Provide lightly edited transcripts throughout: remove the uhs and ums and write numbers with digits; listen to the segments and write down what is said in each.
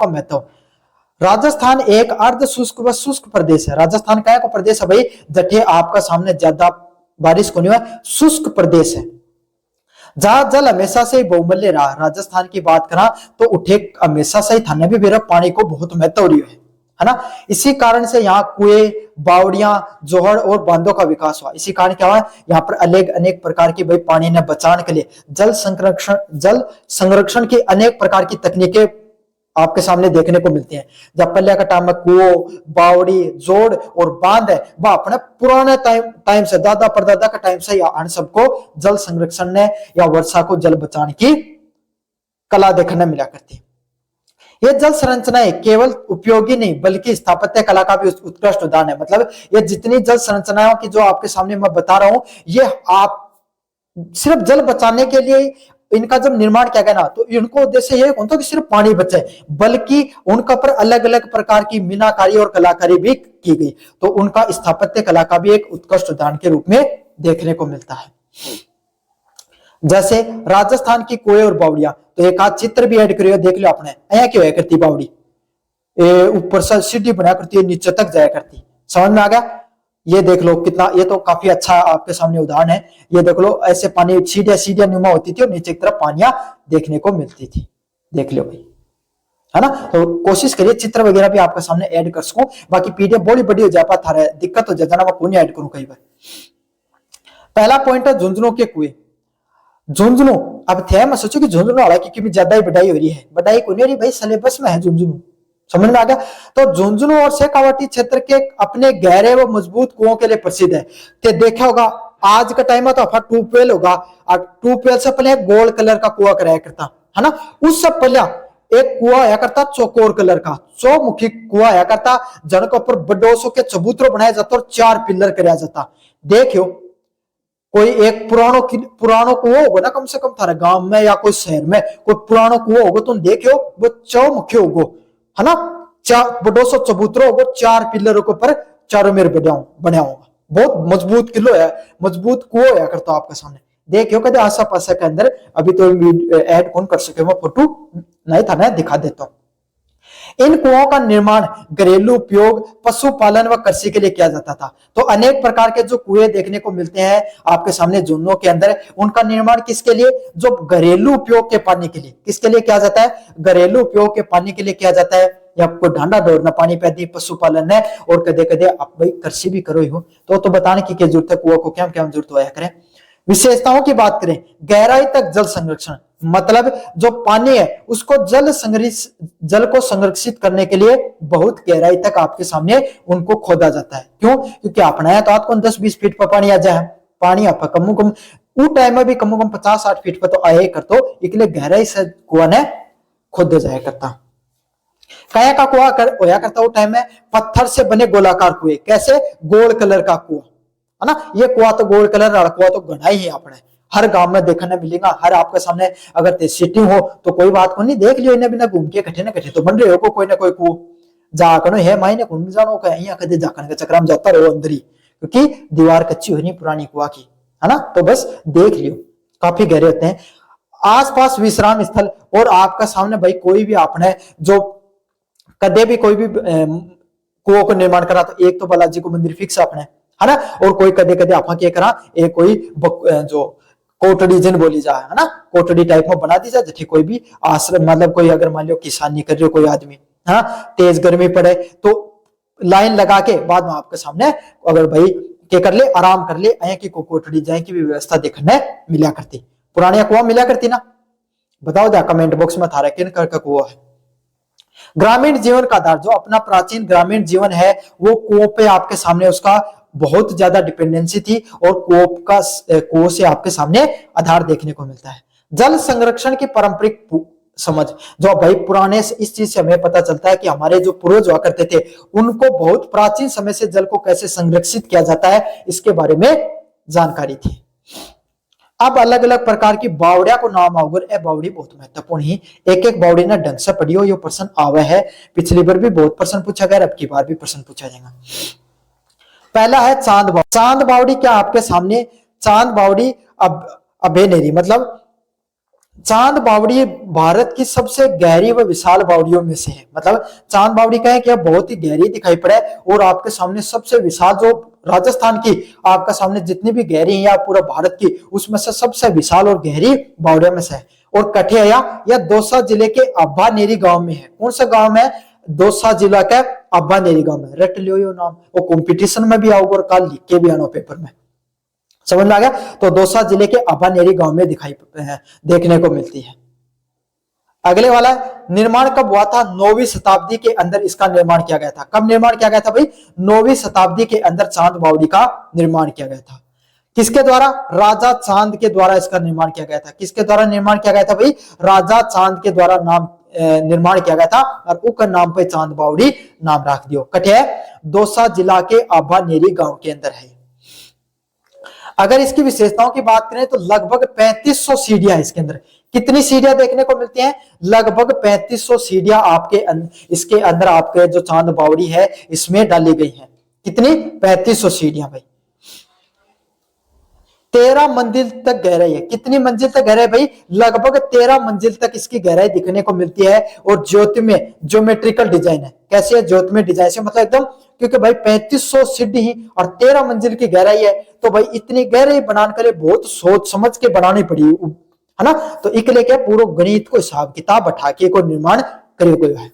का महत्व। राजस्थान एक अर्ध शुष्क व शुष्क प्रदेश है। राजस्थान का प्रदेश है भाई जठे आपका सामने ज्यादा बारिश को नहीं हुआ, शुष्क प्रदेश है जहां जल हमेशा से बहुमूल्य रहा। राजस्थान की बात करा तो उठे हमेशा से ही थाने भी मेरा पानी को बहुत महत्व है ना। इसी कारण से यहाँ कुएं, बावड़ियां, जोहड़ और बांधों का विकास हुआ। इसी कारण क्या हुआ, यहाँ पर अनेक प्रकार की भाई पानी ने बचाने के लिए जल संरक्षण की अनेक प्रकार की तकनीकें आपके सामने देखने को मिलती हैं। जब पहले का टाइम में कुओं, बावड़ी, जोड़ और बांध है वह अपने पुराने टाइम से दादा परदादा का टाइम से इन सबको जल संरक्षण ने या वर्षा को जल बचाने की कला देखने मिला करती है। ये जल संरचनाएं केवल उपयोगी नहीं बल्कि स्थापत्य कला का भी उत्कृष्ट उदाहरण है। मतलब ये जितनी जल संरचनाओं की जो आपके सामने मैं बता रहा हूं, ये आप सिर्फ जल बचाने के लिए इनका जब निर्माण किया गया ना तो इनको उद्देश्य ये होता कि सिर्फ पानी बचे, बल्कि उनका पर अलग अलग प्रकार की मीनाकारी और कलाकारी भी की गई। तो उनका स्थापत्य कला का भी एक उत्कृष्ट उदाहरण के रूप में देखने को मिलता है। जैसे राजस्थान की कुएं और बावड़ियां, तो एक आध चित्र भी ऐड करियो, देख लो आपने ऐ क्यों है करती बावड़ी, ऊपर से सीढ़ी बना करती है, नीचे तक जाया करती। समझ में आ गया? ये देख लो कितना, ये तो काफी अच्छा आपके सामने उदाहरण है। ये देख लो ऐसे पानी सीढ़ियां नुमा होती थी और नीचे की तरफ पानियां देखने को मिलती थी। देख लो भाई, है ना। तो कोशिश करिए चित्र वगैरह भी आपके सामने ऐड कर सकूं, बाकी पीडीएफ बड़ी बड़ी हो जाता था, दिक्कत हो जाता ना, मैं कौन ऐड करूं कई बार। पहला पॉइंट है झुंझुनों के कुएं। झुंझुनू, अब थे मैं सोचो कि झुंझुनू वाला क्योंकि ज्यादा ही बढ़ाई हो रही है, बढ़ाई को नहीं हो रही भाई, सिलेबस में है झुंझुनू। समझ में आ गया? तो झुंझुनू और शेखावाटी क्षेत्र के अपने गहरे व मजबूत कुओं के लिए प्रसिद्ध है। तो देखा होगा आज का टाइम में तो ट्यूबवेल होगा, और ट्यूबवेल से पहले गोल्ड कलर का कुआ कराया करता है ना। उससे पहले एक कुआ आया करता चौकोर कलर का, चौमुखी कुआ आया करता, जनक ऊपर बडोसों के चबूतरों बनाया जाता और 4 पिलर कराया जाता। देखियो कोई एक पुरानो कुआं होगा ना, कम से कम थारे गांव में या कोई शहर में कोई पुरानो कुआं होगा, तुम देखियो वो चौमुखी होगा, है ना। 200 चबूतरों होगा, 4 पिलरों के ऊपर चारों मेर बना होगा, बहुत मजबूत किलो है, मजबूत कुआं है करता आपके सामने। देखियो कदे आसा पासा के अंदर, अभी तो ऐड कौन कर सके, मैं फोटो नहीं था ना दिखा देता हूं। इन कुओं का निर्माण घरेलू उपयोग, पशुपालन व कृषि के लिए किया जाता था। तो अनेक प्रकार के जो कुएं देखने को मिलते हैं आपके सामने झुंझुनों के अंदर, उनका निर्माण किसके लिए, जो घरेलू उपयोग के पानी के लिए, किसके लिए किया जाता है, घरेलू उपयोग के पानी के लिए किया जाता है, या आपको ढांडा दौड़ना पानी पैदी, पशुपालन है, और कदे कदे आप भाई कृषि भी करो ही हो, तो बताने की क्या जरूरत है, कुआं को क्या क्या जरूरत होया करें। विशेषताओं की बात करें, गहराई तक जल संरक्षण, मतलब जो पानी है उसको जल को संरक्षित करने के लिए बहुत गहराई तक आपके सामने उनको खोदा जाता है। क्यों? क्योंकि अपना है तो आपको 10-20 फीट पर पानी आ जाए, पानी आप कम उस टाइम में भी कम 50-60 फीट पर तो आए कर, तो इसलिए गहराई से कुआं ने खोदे जाया करता। काया का कुआं होया करता उस टाइम में पत्थर से बने गोलाकार कुएं, कैसे, गोल्ड कलर का कुआं, है ना। ये कुआं तो गोल्ड कलर वाला कुआं तो गढ़ा ही है, अपने हर गांव में देखने मिलेगा, हर आपके सामने अगर सिटी हो तो कोई बात को नहीं, देख लियो इन्हें बिना घूम के कठे न कठे तो बन रहे हो कोई ना कोई कुओं जाकर है मायने घूम जानो का यहाँ कदे जाकर के चक्कर में जाता रहो अंदर ही, क्योंकि दीवार कच्ची होनी पुरानी कुआं की, है ना। तो बस देख लियो काफी गहरे होते हैं। आसपास विश्राम स्थल, और आपका सामने भाई कोई भी आपने जो कदे भी कोई भी कुओं को निर्माण करा, तो एक तो बालाजी को मंदिर फिक्स अपने, है ना, और कोई कदे कदे आपा क्या करा, एक कोई जो कोटड़ी जिन बोली जा, है ना, कोटड़ी टाइप में बना दी जाए, जैसे कोई भी आश्रम, मतलब कोई अगर मान लो किसानी कर रहे हो कोई आदमी, हाँ, तेज गर्मी पड़े तो लाइन लगा के बाद में आपके सामने अगर भाई क्या कर ले, आराम कर ले, अया की कोटड़ी जाए की भी व्यवस्था देखने मिला करती। पुराने कुआं मिला करती ना, बताओ दे कमेंट बॉक्स में थारा किन कर का कुआं है। ग्रामीण जीवन का आधार, जो अपना प्राचीन ग्रामीण जीवन है वो कुओं पे आपके सामने उसका बहुत ज्यादा डिपेंडेंसी थी, और कुओं से आपके सामने आधार देखने को मिलता है। जल संरक्षण की पारंपरिक समझ, जो भाई पुराने इस चीज से हमें पता चलता है कि हमारे जो पूर्वज हुआ करते थे उनको बहुत प्राचीन समय से जल को कैसे संरक्षित किया जाता है इसके बारे में जानकारी थी। अब अलग अलग प्रकार की बावड़िया को नाम आओगे, ए बावड़ी बहुत महत्वपूर्ण ही, एक एक बावड़ी ना ढंग से पढ़ियो, ये प्रश्न आवे है, पिछली बार भी बहुत प्रश्न पूछा गया, अब की बार भी प्रश्न पूछा जाएगा। पहला है चांद बावड़ी। चांद बावड़ी क्या आपके सामने, चांद बावड़ी अब अबेनेरी, मतलब चांद बावड़ी भारत की सबसे गहरी व विशाल बावड़ियों में से है। मतलब चांद बावड़ी का है कि बहुत ही गहरी दिखाई पड़े और आपके सामने सबसे विशाल, जो राजस्थान की आपका सामने जितनी भी गहरी है या पूरा भारत की, उसमें से सबसे विशाल और गहरी बावड़ियों में से है। और कठिया या दौसा जिले के अब्बानेरी गांव में है। कौन सा गांव में? दौसा जिला का अब्बानेरी गांव में। रट लियो यो नाम, वो कंपटीशन में भी आओगे और कल लिख के भी आना पेपर में। समझ में आ गया? तो दौसा जिले के अब्बानेरी गांव में दिखाई देखने को मिलती है। अगले वाला, निर्माण कब हुआ था? 9वीं शताब्दी के अंदर इसका निर्माण किया गया था। कब निर्माण किया गया था भाई? 9वीं शताब्दी के अंदर चांद बावड़ी का निर्माण किया गया था। किसके द्वारा? राजा चांद के द्वारा इसका निर्माण किया गया था। किसके द्वारा निर्माण किया गया था भाई? राजा चांद के द्वारा निर्माण किया गया था और उनका नाम पे चांद बावड़ी नाम रख दियो। कठिया दौसा जिला के अब्बानेरी गांव के अंदर है। अगर इसकी विशेषताओं की बात करें तो लगभग 3500 सीढ़ियां है इसके अंदर। कितनी सीढ़ियां देखने को मिलती हैं? लगभग 3500 सीढ़ियां इसके अंदर आपके जो चांद बावड़ी है इसमें डाली गई हैं। कितनी? 3500 सीढ़ियां भाई। 13 मंजिल तक गहराई है। कितनी मंजिल तक गहराई भाई? लगभग 13 मंजिल तक इसकी गहराई दिखने को मिलती है। और ज्योतिमय ज्योमेट्रिकल डिजाइन है। कैसे है? ज्योतिमय डिजाइन से, मतलब एकदम, क्योंकि भाई 3500 सीढ़ी और 13 मंजिल की गहराई है, तो भाई इतनी गहराई बनाने के लिए बहुत सोच समझ के बनानी पड़ी है ना। तो इसके लिए क्या, पूरा गणित को हिसाब किताब बैठा के को निर्माण करे गया है।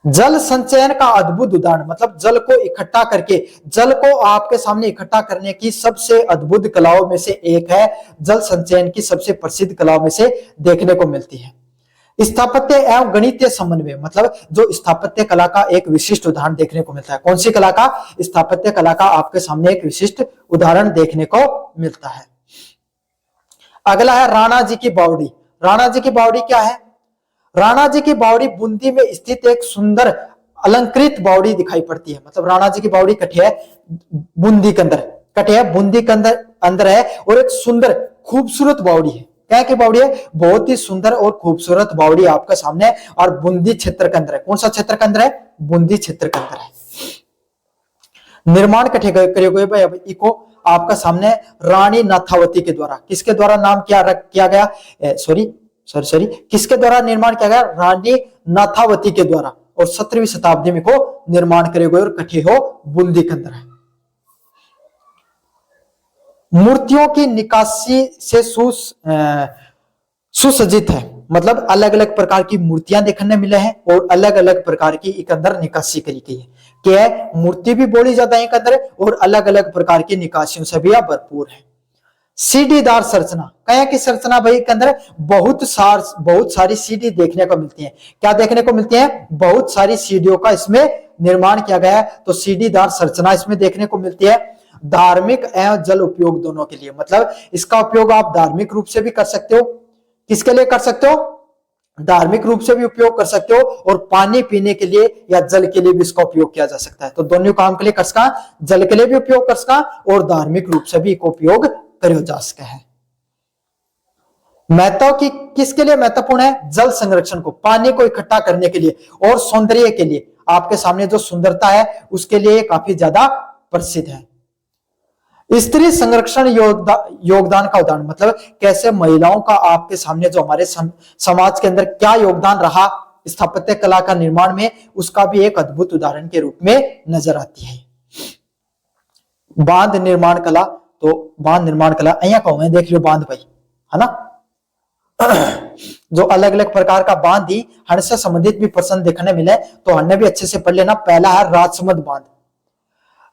जल संचयन का अद्भुत उदाहरण, मतलब जल को इकट्ठा करके, जल को आपके सामने इकट्ठा करने की सबसे अद्भुत कलाओं में से एक है। जल संचयन की सबसे प्रसिद्ध कलाओं में से देखने को मिलती है। स्थापत्य एवं गणितीय समन्वय, मतलब जो स्थापत्य कला का एक विशिष्ट उदाहरण देखने को मिलता है। कौन सी कला का? स्थापत्य कला का आपके सामने एक विशिष्ट उदाहरण देखने को मिलता है। अगला है राणा जी की बावड़ी। राणा जी की बावड़ी क्या है? राणा जी की बावड़ी बूंदी में स्थित एक सुंदर अलंकृत बावड़ी दिखाई पड़ती है। मतलब राणा जी की बावड़ी कठिया बूंदी के अंदर, कठिया बूंदी के अंदर है और एक सुंदर खूबसूरत बावड़ी है। क्या की बावड़ी है? बहुत ही सुंदर और खूबसूरत बावड़ी आपका सामने, और बूंदी क्षेत्र के अंदर है। कौन सा क्षेत्र के अंदर है? बूंदी क्षेत्र के अंदर है। निर्माण कठे करे हुए भाई इको आपका सामने रानी नाथावती के द्वारा। किसके द्वारा नाम किया गया? सॉरी, किसके द्वारा निर्माण किया गया? रानी नाथावती के द्वारा। और 17वीं शताब्दी में को निर्माण करे गए और कठे हो बूंदी के अंदर है। मूर्तियों की निकासी से सुसज्जित है। मतलब अलग अलग प्रकार की मूर्तियां देखने मिले हैं और अलग अलग प्रकार की एक अंदर निकासी करी गई है। क्या है? मूर्ति भी बोली जाता है एक अंदर और अलग अलग प्रकार की निकासियों से भी भरपूर है। सीढ़ीदार संरचना, क्या की संरचना भाई के अंदर? बहुत सारी सीढ़ी देखने को मिलती है। क्या देखने को मिलती है? बहुत सारी सीढ़ियों का इसमें निर्माण किया गया है। तो सीढ़ीदार संरचना इसमें देखने को मिलती है। धार्मिक एवं जल उपयोग दोनों के लिए, मतलब इसका उपयोग आप धार्मिक रूप से भी कर सकते हो। किसके लिए कर सकते हो? धार्मिक रूप से भी उपयोग कर सकते हो और पानी पीने के लिए या जल के लिए भी इसका उपयोग किया जा सकता है। तो दोनों काम के लिए कर सका, जल के लिए भी उपयोग कर सका और धार्मिक रूप से भी इसका उपयोग करो जा सका है। महत्व की किसके लिए महत्वपूर्ण है? जल संरक्षण को, पानी को इकट्ठा करने के लिए और सौंदर्य के लिए। आपके सामने जो सुंदरता है उसके लिए काफी ज्यादा प्रसिद्ध है। स्त्री संरक्षण योगदान का उदाहरण, मतलब कैसे महिलाओं का आपके सामने जो हमारे समाज के अंदर क्या योगदान रहा स्थापत्य कला का निर्माण में, उसका भी एक अद्भुत उदाहरण के रूप में नजर आती है। बांध निर्माण कला, तो बांध निर्माण कला अहिया कहो देख लो बांध भाई, है ना। जो अलग अलग प्रकार का बांध ही हर से संबंधित भी प्रश्न देखने मिले तो हमने भी अच्छे से पढ़ लेना। पहला है राजसमंद बांध।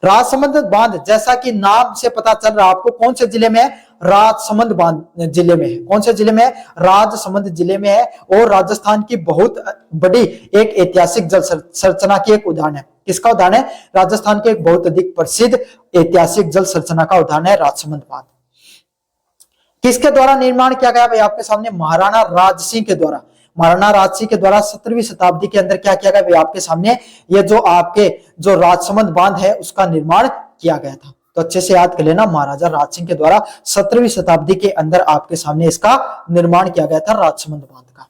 राजसमंद बांध जैसा कि नाम से पता चल रहा आपको कौन से जिले में है? राजसमंद बांध जिले में है। कौन से जिले में है? राजसमंद जिले में है और राजस्थान की बहुत बड़ी एक ऐतिहासिक जल संरचना की एक उदाहरण है। किसका उदाहरण है? राजस्थान के एक बहुत अधिक प्रसिद्ध ऐतिहासिक जल संरचना का उदाहरण है राजसमंद बांध। किसके द्वारा निर्माण किया गया भाई आपके सामने? महाराणा राज सिंह के द्वारा। महाराणा राज सिंह के द्वारा 17वीं शताब्दी के अंदर क्या किया गया भाई आपके सामने? ये जो आपके जो राजसमंद बांध है उसका निर्माण किया गया था। तो अच्छे से याद कर लेना, महाराजा राज सिंह के द्वारा 17वीं शताब्दी के अंदर आपके सामने इसका निर्माण किया गया था राजसमंद बांध का।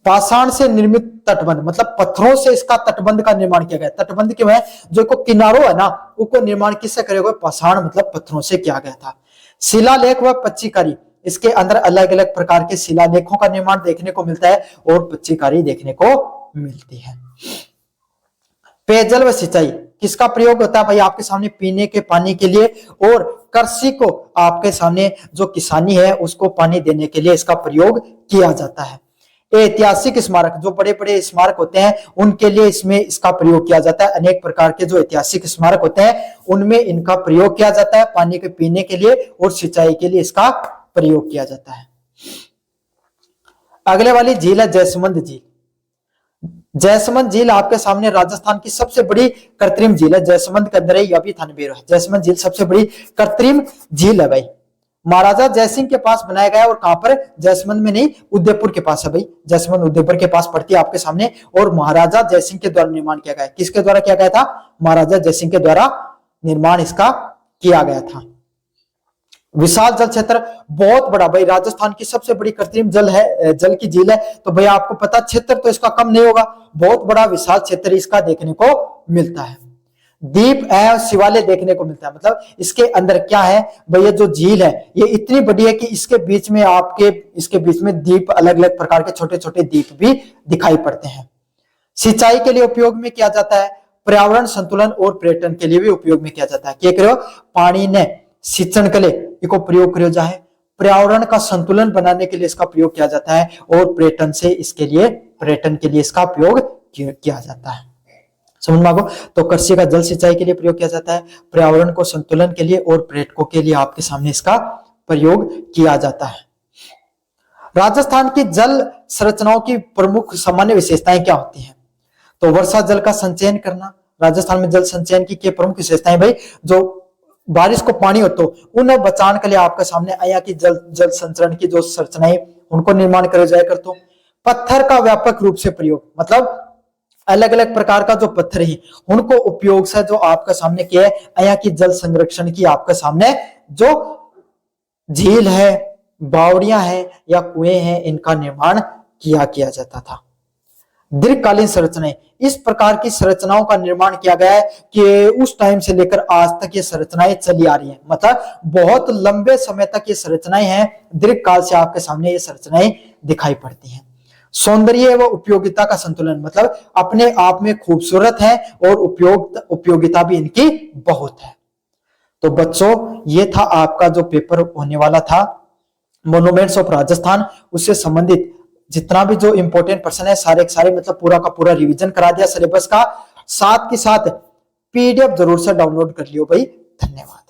पाषाण से निर्मित तटबंध, मतलब पत्थरों से इसका तटबंध का निर्माण किया गया। तटबंध क्यों है? जो को किनारों है ना उसको निर्माण किससे करेगा? पाषाण मतलब पत्थरों से किया गया था। शिलालेख व पच्चीकारी, इसके अंदर अलग अलग प्रकार के शिलालेखों का निर्माण देखने को मिलता है और पच्चीकारी देखने को मिलती है। पेयजल व सिंचाई किसका प्रयोग होता है भाई आपके सामने? पीने के पानी के लिए और कृषि को आपके सामने जो किसानी है उसको पानी देने के लिए इसका प्रयोग किया जाता है। ऐतिहासिक स्मारक, जो बड़े बड़े स्मारक होते हैं उनके लिए इसमें इसका प्रयोग किया जाता है। अनेक प्रकार के जो ऐतिहासिक स्मारक होते हैं उनमें इनका प्रयोग किया जाता है। पानी के पीने के लिए और सिंचाई के लिए इसका प्रयोग किया जाता है। अगले वाली झील है जयसमंद झील। जयसमंद झील आपके सामने राजस्थान की सबसे बड़ी कृत्रिम झील है। जयसमंद के अंदर यह भी थानबेर है। जयसमंद झील सबसे बड़ी कृत्रिम झील है भाई। महाराजा जयसिंह के पास बनाया गया और कहां पर? जयसमंद में नहीं, उदयपुर के पास है भाई। जयसमंद उदयपुर के पास पड़ती है आपके सामने और महाराजा जयसिंह के द्वारा निर्माण किया गया। किसके द्वारा किया गया था? महाराजा जयसिंह के द्वारा निर्माण इसका किया गया था। विशाल जल क्षेत्र, बहुत बड़ा भाई। राजस्थान की सबसे बड़ी कृत्रिम जल की झील है। तो भाई आपको पता क्षेत्र तो इसका कम नहीं होगा, बहुत बड़ा विशाल क्षेत्र इसका देखने को मिलता है। द्वीप एवं शिवालय देखने को मिलता है। मतलब इसके अंदर क्या है भाई? ये जो झील है ये इतनी बड़ी है कि इसके बीच में द्वीप, अलग अलग प्रकार के छोटे छोटे द्वीप भी दिखाई पड़ते हैं। सिंचाई के लिए उपयोग में किया जाता है। पर्यावरण संतुलन और पर्यटन के लिए भी उपयोग में किया जाता है। क्या करो? पानी ने सिंचन के लिए इसको प्रयोग करो जाए, पर्यावरण का संतुलन बनाने के लिए इसका प्रयोग किया जाता है और पर्यटन के लिए इसका उपयोग किया जाता है। समझ में आगो? तो कृषि का जल सिंचाई के लिए प्रयोग किया जाता है, पर्यावरण को संतुलन के लिए और पर्यटकों के लिए आपके सामने इसका प्रयोग किया जाता है। राजस्थान की जल संरचनाओं की प्रमुख सामान्य विशेषताएं क्या होती हैं? तो वर्षा जल का संचयन करना। राजस्थान में जल संचयन की प्रमुख विशेषताएं भाई, जो बारिश को पानी हो तो उन्हें बचाने के लिए आपके सामने आया कि जल संचरण की जो संरचनाएं उनको निर्माण करे जाया कर। तो पत्थर का व्यापक रूप से प्रयोग, मतलब अलग अलग प्रकार का जो पत्थर है उनको उपयोग से जो आपके सामने किया है आया कि जल संरक्षण की आपके सामने जो झील है, बावड़ियां हैं या कुएं हैं, इनका निर्माण किया जाता था। दीर्घकालीन संरचनाएं, इस प्रकार की संरचनाओं का निर्माण किया गया है कि उस टाइम से लेकर आज तक ये संरचनाएं चली आ रही हैं। मतलब बहुत लंबे समय तक ये संरचनाएं हैं, दीर्घकाल से आपके सामने ये संरचनाएं दिखाई पड़ती हैं। सौंदर्य व उपयोगिता का संतुलन, मतलब अपने आप में खूबसूरत है और उपयोगिता भी इनकी बहुत है। तो बच्चों ये था आपका जो पेपर होने वाला था मॉन्यूमेंट्स ऑफ राजस्थान, उससे संबंधित जितना भी जो इंपॉर्टेंट पर्सन है सारे मतलब पूरा का पूरा रिवीजन करा दिया सिलेबस का। साथ के साथ पीडीएफ जरूर से डाउनलोड कर लियो भाई। धन्यवाद।